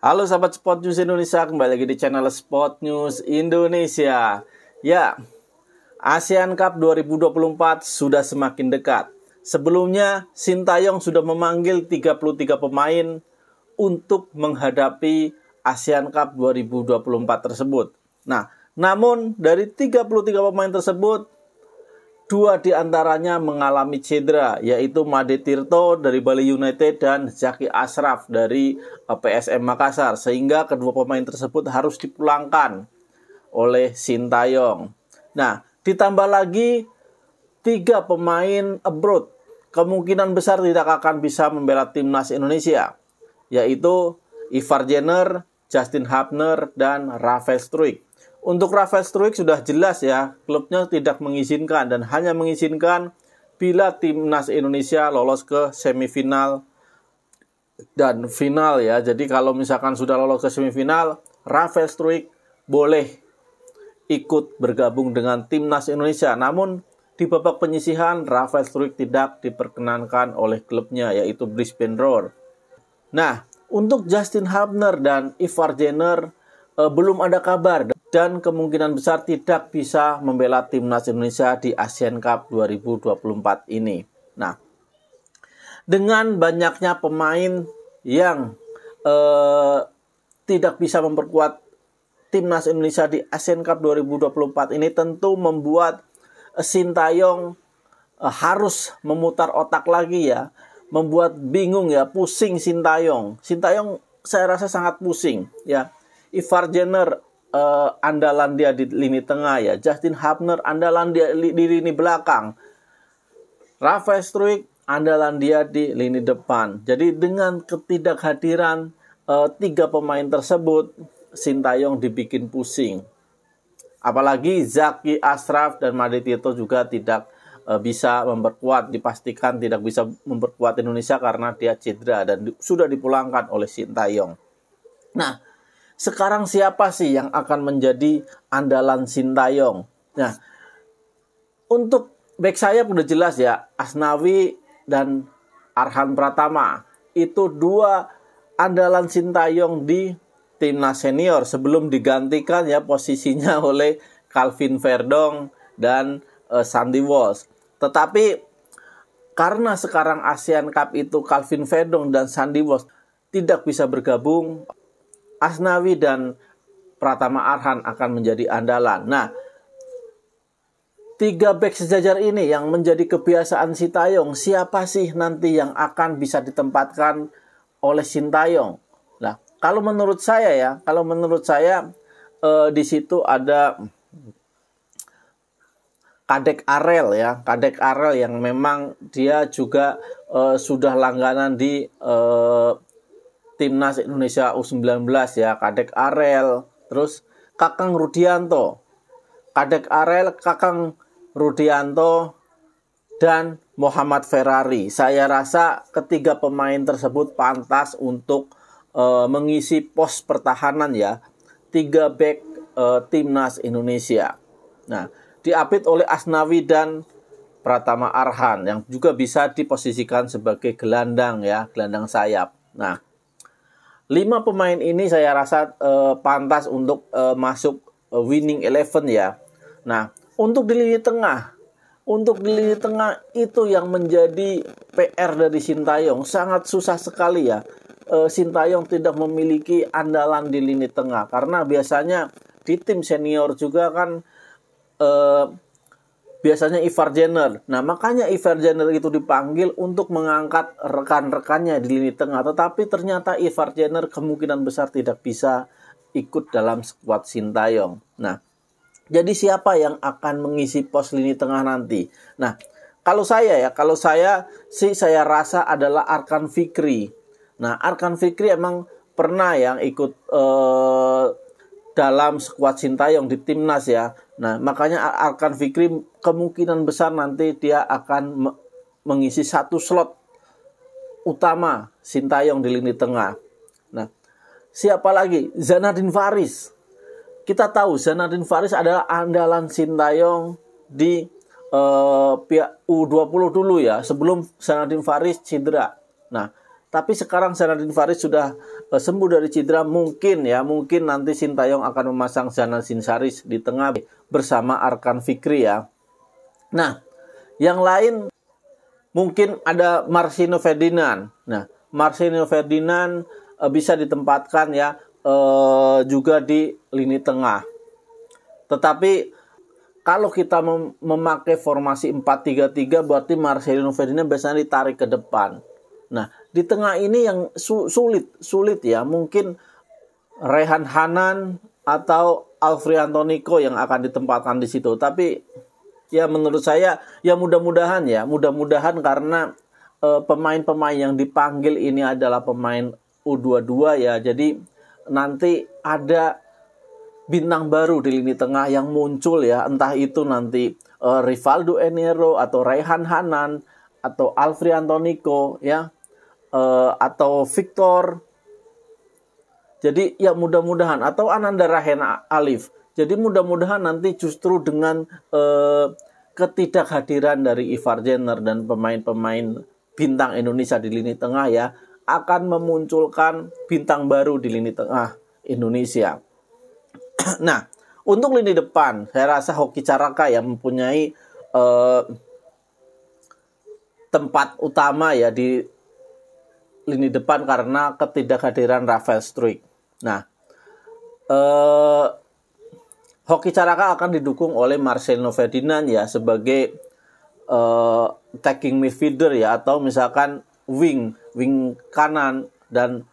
Halo sahabat Sport News Indonesia, kembali lagi di channel Sport News Indonesia. Ya, ASEAN Cup 2024 sudah semakin dekat. Sebelumnya, Sintayong sudah memanggil 33 pemain untuk menghadapi ASEAN Cup 2024 tersebut. Nah, namun dari 33 pemain tersebut, 2 diantaranya mengalami cedera, yaitu Made Tirto dari Bali United dan Zaki Ashraf dari PSM Makassar, sehingga kedua pemain tersebut harus dipulangkan oleh Sintayong. Nah, ditambah lagi 3 pemain abroad kemungkinan besar tidak akan bisa membela timnas Indonesia, yaitu Ivar Jenner, Justin Hubner, dan Rafael Struijk. Untuk Rafael Struijk sudah jelas ya, klubnya tidak mengizinkan dan hanya mengizinkan bila timnas Indonesia lolos ke semifinal dan final ya. Jadi kalau misalkan sudah lolos ke semifinal, Rafael Struijk boleh ikut bergabung dengan timnas Indonesia. Namun di babak penyisihan, Rafael Struijk tidak diperkenankan oleh klubnya, yaitu Brisbane Roar. Nah, untuk Justin Hubner dan Ivar Jenner belum ada kabar dan kemungkinan besar tidak bisa membela timnas Indonesia di ASEAN Cup 2024 ini. Nah, dengan banyaknya pemain yang tidak bisa memperkuat timnas Indonesia di ASEAN Cup 2024 ini tentu membuat Sintayong harus memutar otak lagi ya, membuat bingung ya, pusing Sintayong. Sintayong saya rasa sangat pusing ya. Ivar Jenner andalan dia di lini tengah ya, Justin Hubner andalan dia di lini belakang, Rafael Struijk andalan dia di lini depan. Jadi dengan ketidakhadiran 3 pemain tersebut, Sintayong dibikin pusing. Apalagi Zaki Ashraf dan Made Tirto juga tidak bisa memperkuat, dipastikan tidak bisa memperkuat Indonesia karena dia cedera dan sudah dipulangkan oleh Sintayong. Nah, sekarang siapa sih yang akan menjadi andalan Sintayong? Nah, untuk back sayap udah jelas ya, Asnawi dan Arhan Pratama. Itu 2 andalan Sintayong di timnas senior sebelum digantikan ya posisinya oleh Calvin Verdong dan Sandy Walsh. Tetapi karena sekarang ASEAN Cup itu Calvin Verdong dan Sandy Walsh tidak bisa bergabung, Asnawi dan Pratama Arhan akan menjadi andalan. Nah, 3 bek sejajar ini yang menjadi kebiasaan Sintayong, siapa sih nanti yang akan bisa ditempatkan oleh Sintayong? Nah, kalau menurut saya di situ ada Kadek Arel ya, Kadek Arel yang memang dia juga sudah langganan di timnas Indonesia U19 ya, Kadek Arel, terus Kakang Rudianto. Kadek Arel, Kakang Rudianto, dan Muhammad Ferrari. Saya rasa ketiga pemain tersebut pantas untuk mengisi pos pertahanan ya, 3 bek timnas Indonesia. Nah, diapit oleh Asnawi dan Pratama Arhan yang juga bisa diposisikan sebagai gelandang ya, gelandang sayap. Nah, 5 pemain ini saya rasa pantas untuk masuk winning 11 ya. Nah, untuk di lini tengah, itu yang menjadi PR dari Sintayong. Sangat susah sekali ya. Sintayong tidak memiliki andalan di lini tengah karena biasanya di tim senior juga kan biasanya Ivar Jenner. Nah, makanya Ivar Jenner itu dipanggil untuk mengangkat rekan-rekannya di lini tengah. Tetapi ternyata Ivar Jenner kemungkinan besar tidak bisa ikut dalam skuad Sintayong. Nah, jadi siapa yang akan mengisi pos lini tengah nanti? Nah, kalau saya rasa adalah Arkan Fikri. Nah, Arkan Fikri emang pernah yang ikut dalam skuad Sintayong di timnas ya. Nah, makanya Arkan Fikri kemungkinan besar nanti dia akan mengisi 1 slot utama Sintayong di lini tengah. Nah, siapa lagi? Zanadin Faris. Kita tahu Zanadin Faris adalah andalan Sintayong di pihak U20 dulu ya, sebelum Zanadin Faris cedera. Nah, Tapi sekarang Zanadin Faris sudah sembuh dari cedera, mungkin nanti Sintayong akan memasang Zanadin Faris di tengah bersama Arkan Fikri ya. Nah, yang lain mungkin ada Marcelino Ferdinand. Nah, Marcelino Ferdinand bisa ditempatkan ya juga di lini tengah. Tetapi kalau kita memakai formasi 4-3-3, berarti Marcelino Ferdinand biasanya ditarik ke depan. Nah, di tengah ini yang sulit ya. Mungkin Rehan Hanan atau Alfrianto Nico yang akan ditempatkan di situ. Tapi ya menurut saya ya mudah-mudahan karena pemain-pemain yang dipanggil ini adalah pemain U22 ya. Jadi nanti ada bintang baru di lini tengah yang muncul ya. Entah itu nanti Rivaldo Enero atau Rehan Hanan atau Alfrianto Nico ya. Atau Victor. Jadi ya mudah-mudahan atau Ananda Rahen Alif. Jadi mudah-mudahan nanti justru dengan ketidakhadiran dari Ivar Jenner dan pemain-pemain bintang Indonesia di lini tengah ya akan memunculkan bintang baru di lini tengah Indonesia. Nah, untuk lini depan saya rasa Hoki Caraka yang mempunyai tempat utama ya di lini depan karena ketidakhadiran Rafael Struijk. Nah, Hoki Caraka akan didukung oleh Marcelino Ferdinand ya sebagai attacking midfielder ya, atau misalkan wing kanan, dan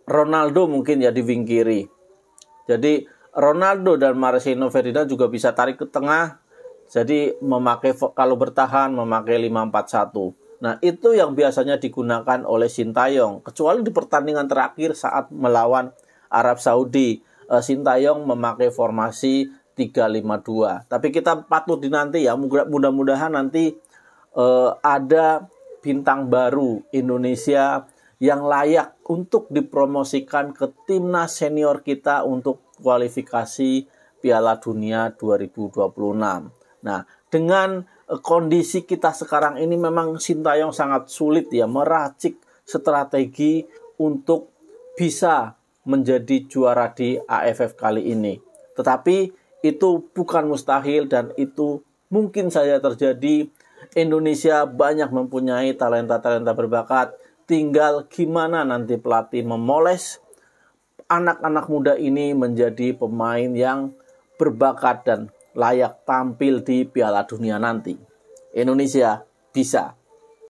Ronaldo mungkin ya di wing kiri. Jadi Ronaldo dan Marcelino Ferdinand juga bisa tarik ke tengah. Jadi kalau bertahan memakai 5-4-1. Nah, itu yang biasanya digunakan oleh Sintayong. Kecuali di pertandingan terakhir saat melawan Arab Saudi, Sintayong memakai formasi 3-5-2. Tapi kita patut dinanti ya, mudah-mudahan nanti ada bintang baru Indonesia yang layak untuk dipromosikan ke timnas senior kita untuk kualifikasi Piala Dunia 2026. Nah, dengan kondisi kita sekarang ini memang Sintayong sangat sulit ya meracik strategi untuk bisa menjadi juara di AFF kali ini. Tetapi itu bukan mustahil dan itu mungkin saja terjadi. Indonesia banyak mempunyai talenta-talenta berbakat. Tinggal gimana nanti pelatih memoles anak-anak muda ini menjadi pemain yang berbakat dan layak tampil di Piala Dunia nanti. Indonesia bisa.